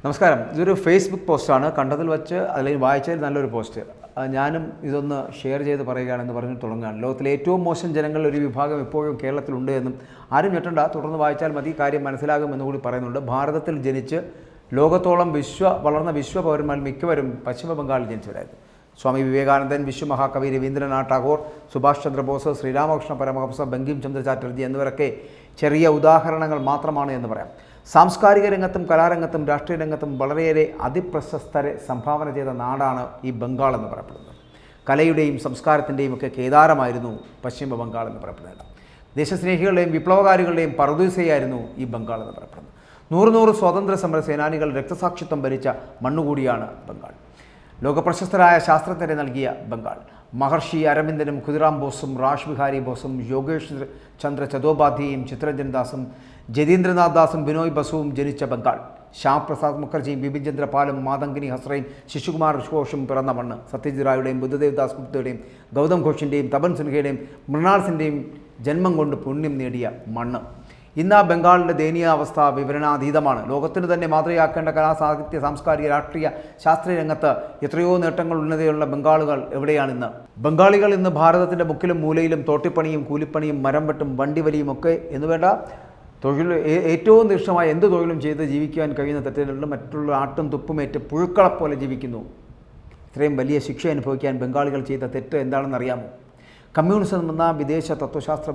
നമസ്കാരം. ഇതൊരു ഫേസ്ബുക്ക് പോസ്റ്റാണ്. കണ്ടതിൽ വെച്ച് അല്ലെങ്കിൽ വായിച്ചതിൽ നല്ലൊരു പോസ്റ്റ്. ഞാനും ഇതൊന്ന് ഷെയർ ചെയ്ത് പറയുകയാണെന്ന് പറഞ്ഞ് തുടങ്ങുകയാണ്. ലോകത്തിലെ ഏറ്റവും മോശം ജനങ്ങളിൽ ഒരു വിഭാഗം ഇപ്പോഴും കേരളത്തിലുണ്ട് എന്നും ആരും ഞെട്ടണ്ട, തുടർന്ന് വായിച്ചാൽ മതി, കാര്യം മനസ്സിലാകുമെന്ന് കൂടി പറയുന്നുണ്ട്. ഭാരതത്തിൽ ജനിച്ച് ലോകത്തോളം വളർന്ന വിശ്വപൗരന്മാർ മിക്കവരും പശ്ചിമ ബംഗാളിൽ ജനിച്ചവരായിരുന്നു. സ്വാമി വിവേകാനന്ദൻ, വിശ്വമഹാകവി രവീന്ദ്രനാഥ് ടാഗോർ, സുഭാഷ് ചന്ദ്രബോസ്, ശ്രീരാമകൃഷ്ണ പരമഹംസ, ബങ്കിം ചന്ദ്ര ചാറ്റർജി എന്നിവരൊക്കെ ചെറിയ ഉദാഹരണങ്ങൾ മാത്രമാണ് എന്ന് പറയാം. സാംസ്കാരിക രംഗത്തും കലാരംഗത്തും രാഷ്ട്രീയ രംഗത്തും വളരെയേറെ അതിപ്രശസ്തരെ സംഭാവന ചെയ്ത നാടാണ് ഈ ബംഗാൾ എന്ന് പറയപ്പെടുന്നത്. കലയുടെയും സംസ്കാരത്തിൻ്റെയും ഒക്കെ കേദാരമായിരുന്നു പശ്ചിമ ബംഗാൾ എന്ന് പറയപ്പെടുന്നത്. ദേശസ്നേഹികളുടെയും വിപ്ലവകാരികളുടെയും പറുദീസയായിരുന്നു ഈ ബംഗാൾ എന്ന് പറയപ്പെടുന്നത്. 100 സ്വാതന്ത്ര്യ സമര സേനാനികൾ രക്തസാക്ഷിത്വം ഭരിച്ച മണ്ണുകൂടിയാണ് ബംഗാൾ. ലോകപ്രശസ്തരായ ശാസ്ത്രജ്ഞരെ നൽകിയ ബംഗാൾ. മഹർഷി അരവിന്ദനും ഖുദിറാം ബോസും റാഷ് ബിഹാരി ബോസും യോഗേഷ് ചന്ദ്ര ചതോപാധ്യായും ചിത്രരഞ്ജൻ ദാസും ജതീന്ദ്രനാഥ് ദാസും ബിനോയ് ബസുവും ജനിച്ച ബംഗാൾ. ശ്യാം പ്രസാദ് മുഖർജിയും ബിപിൻ ചന്ദ്ര പാലും മാതങ്കിനി ഹസ്രയും ശിശുകുമാർ ഘോഷും പിറന്ന മണ്ണ്. സത്യജിത് റായുടെയും ബുദ്ധദേവ് ദാസ് ഗുപ്തയുടെയും ഗൗതം ഘോഷിൻ്റെയും തപൻ സിൻഹയുടെയും മൃണാൾ സിൻ്റെയും ജന്മം കൊണ്ട് പുണ്യം നേടിയ മണ്ണ്. ഇന്ന് ആ ബംഗാളിൻ്റെ ദയനീയ അവസ്ഥ വിവരണാതീതമാണ്. ലോകത്തിന് തന്നെ മാതൃകയാക്കേണ്ട കലാ, സാഹിത്യ, സാംസ്കാരിക, രാഷ്ട്രീയ, ശാസ്ത്രീയ രംഗത്ത് എത്രയോ നേട്ടങ്ങൾ ഉന്നതയുള്ള ബംഗാളുകൾ എവിടെയാണിന്ന്? ബംഗാളികൾ ഇന്ന് ഭാരതത്തിൻ്റെ മുക്കിലും മൂലയിലും തോട്ടിപ്പണിയും കൂലിപ്പണിയും മരം വെട്ടും വണ്ടിവലിയും ഒക്കെ എന്നുവേണ്ട തൊഴിൽ, ഏറ്റവും തീക്ഷണമായ എന്ത് തൊഴിലും ചെയ്ത് ജീവിക്കാൻ കഴിയുന്ന തെറ്റിലുള്ള മറ്റുള്ള ആട്ടും തുപ്പുമേറ്റ് പുഴുക്കളെപ്പോലെ ജീവിക്കുന്നു. ഇത്രയും വലിയ ശിക്ഷ അനുഭവിക്കാൻ ബംഗാളികൾ ചെയ്ത തെറ്റ് എന്താണെന്നറിയാമോ? കമ്മ്യൂണിസം എന്ന വിദേശ തത്വശാസ്ത്ര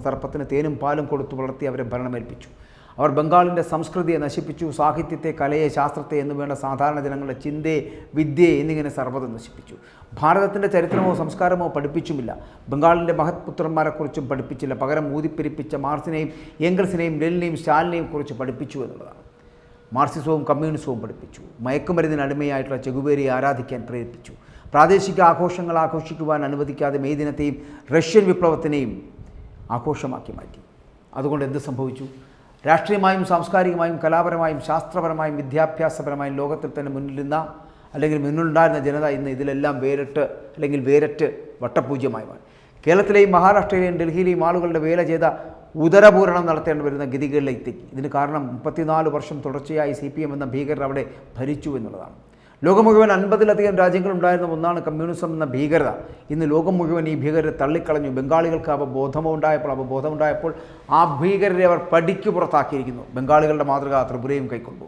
സർപ്പത്തിന് തേനും പാലും കൊടുത്തു വളർത്തി അവരെ ഭരണമേൽപ്പിച്ചു. അവർ ബംഗാളിൻ്റെ സംസ്കൃതിയെ നശിപ്പിച്ചു. സാഹിത്യത്തെ, കലയെ, ശാസ്ത്രത്തെ എന്നുവേണ്ട സാധാരണ ജനങ്ങളുടെ ചിന്തയെ, വിദ്യയെ എന്നിങ്ങനെ സർവ്വതും നശിപ്പിച്ചു. ഭാരതത്തിൻ്റെ ചരിത്രമോ സംസ്കാരമോ പഠിപ്പിച്ചുമില്ല. ബംഗാളിൻ്റെ മഹത്പുത്രന്മാരെക്കുറിച്ചും പഠിപ്പിച്ചില്ല. പകരം ഊതിപ്പെരിപ്പിച്ച മാർക്സിനെയും എംഗൽസിനെയും ലെനിനെയും സ്റ്റാലിനെയും കുറിച്ച് പഠിപ്പിച്ചു എന്നുള്ളതാണ്. മാർക്സിസവും കമ്മ്യൂണിസവും പഠിപ്പിച്ചു. മയക്കുമരുന്നിന് അടിമയായിട്ടുള്ള ചെഗുവേരയെ ആരാധിക്കാൻ പ്രേരിപ്പിച്ചു. പ്രാദേശിക ആഘോഷങ്ങൾ ആഘോഷിക്കുവാൻ അനുവദിക്കാതെ മെയ് ദിനത്തെയും റഷ്യൻ വിപ്ലവത്തിനെയും ആഘോഷമാക്കി മാറ്റി. അതുകൊണ്ട് എന്ത് സംഭവിച്ചു? രാഷ്ട്രീയമായും സാംസ്കാരികമായും കലാപരമായും ശാസ്ത്രപരമായും വിദ്യാഭ്യാസപരമായും ലോകത്തിൽ തന്നെ മുന്നിലുണ്ടായിരുന്ന ജനത ഇന്ന് ഇതിലെല്ലാം വേരറ്റ് വട്ടപൂജ്യമായി മാറി. കേരളത്തിലെയും മഹാരാഷ്ട്രയിലെയും ഡൽഹിയിലെയും ആളുകളുടെ വേല ചെയ്ത ഉദരപൂരണം നടത്തേണ്ടി വരുന്ന ഗതികളിലേക്ക്. ഇതിന് കാരണം 34 വർഷം തുടർച്ചയായി CPM എന്ന ഭീകരർ അവിടെ ഭരിച്ചു എന്നുള്ളതാണ്. ലോകം മുഴുവൻ 50-ലധികം രാജ്യങ്ങളുണ്ടായിരുന്ന ഒന്നാണ് കമ്മ്യൂണിസം എന്ന ഭീകരത. ഇന്ന് ലോകം മുഴുവൻ ഈ ഭീകരരെ തള്ളിക്കളഞ്ഞു. ബംഗാളികൾക്ക് അവബോധമുണ്ടായപ്പോൾ ആ ഭീകരരെ അവർ പടിക്ക് പുറത്താക്കിയിരിക്കുന്നു. ബംഗാളികളുടെ മാതൃക ത്രിപുരയും കൈക്കൊണ്ടു.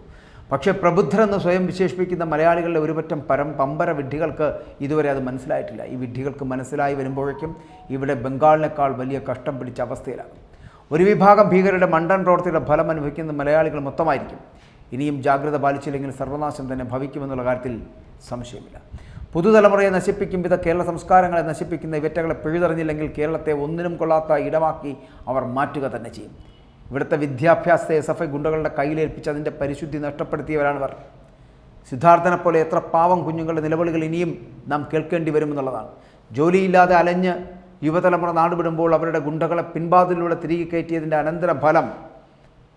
പക്ഷേ പ്രബുദ്ധരെന്ന് സ്വയം വിശേഷിപ്പിക്കുന്ന മലയാളികളുടെ ഒരുപറ്റം പമ്പര വിഡ്ഢികൾക്ക് ഇതുവരെ അത് മനസ്സിലായിട്ടില്ല. ഈ വിഡ്ഢികൾക്ക് മനസ്സിലായി വരുമ്പോഴേക്കും ഇവിടെ ബംഗാളിനേക്കാൾ വലിയ കഷ്ടം പിടിച്ച അവസ്ഥയിലാകും. ഒരു വിഭാഗം ഭീകരരുടെ മണ്ടൻ പ്രവൃത്തിയുടെ ഫലം അനുഭവിക്കുന്ന മലയാളികൾ മൊത്തമായിരിക്കും. ഇനിയും ജാഗ്രത പാലിച്ചില്ലെങ്കിൽ സർവനാശം തന്നെ ഭവിക്കുമെന്നുള്ള കാര്യത്തിൽ സംശയമില്ല. പുതുതലമുറയെ നശിപ്പിക്കും വിധ കേരള സംസ്കാരങ്ങളെ നശിപ്പിക്കുന്ന ഇവറ്റകളെ പിഴുതെറിഞ്ഞില്ലെങ്കിൽ കേരളത്തെ ഒന്നിനും കൊള്ളാത്ത ഇടമാക്കി അവർ മാറ്റുക തന്നെ ചെയ്യും. ഇവിടുത്തെ വിദ്യാഭ്യാസത്തെ SFI ഗുണ്ടകളുടെ കയ്യിലേൽപ്പിച്ച് അതിൻ്റെ പരിശുദ്ധി നഷ്ടപ്പെടുത്തിയവരാണിവർ. സിദ്ധാർത്ഥനെ പോലെ എത്ര പാവം കുഞ്ഞുങ്ങളുടെ നിലവിളികൾ ഇനിയും നാം കേൾക്കേണ്ടി വരുമെന്നുള്ളതാണ്. ജോലിയില്ലാതെ അലഞ്ഞ് യുവതലമുറ നാടുവിടുമ്പോൾ അവരുടെ ഗുണ്ടകളെ പിൻവാതിലൂടെ തിരികെ കയറ്റിയതിൻ്റെ അനന്തര ഫലം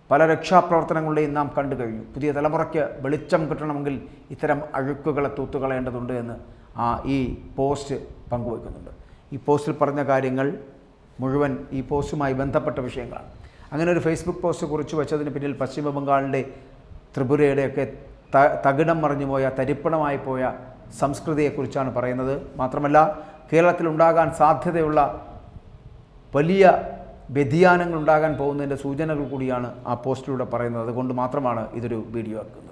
പല രക്ഷാപ്രവർത്തനങ്ങളുടെയും നാം കണ്ടു കഴിഞ്ഞു. പുതിയ തലമുറയ്ക്ക് വെളിച്ചം കിട്ടണമെങ്കിൽ ഇത്തരം അഴുക്കുകളെ തൂത്തുകളയേണ്ടതുണ്ട് എന്ന് ഈ പോസ്റ്റ് പങ്കുവയ്ക്കുന്നുണ്ട്. ഈ പോസ്റ്റിൽ പറഞ്ഞ കാര്യങ്ങൾ മുഴുവൻ ഈ പോസ്റ്റുമായി ബന്ധപ്പെട്ട വിഷയങ്ങളാണ്. അങ്ങനെ ഒരു ഫേസ്ബുക്ക് പോസ്റ്റ് കുറിച്ച് വെച്ചതിന് പിന്നിൽ പശ്ചിമ ബംഗാളിൻ്റെ, ത്രിപുരയുടെയൊക്കെ തകിടം മറിഞ്ഞുപോയ, തരിപ്പണമായി പോയ സംസ്കൃതിയെക്കുറിച്ചാണ് പറയുന്നത്. മാത്രമല്ല കേരളത്തിലുണ്ടാകാൻ സാധ്യതയുള്ള വലിയ വ്യതിയാനങ്ങൾ ഉണ്ടാകാൻ പോകുന്നതിൻ്റെ സൂചനകൾ കൂടിയാണ് ആ പോസ്റ്റിലൂടെ പറയുന്നത്. അതുകൊണ്ട് മാത്രമാണ് ഇതൊരു വീഡിയോ ആക്കുന്നത്.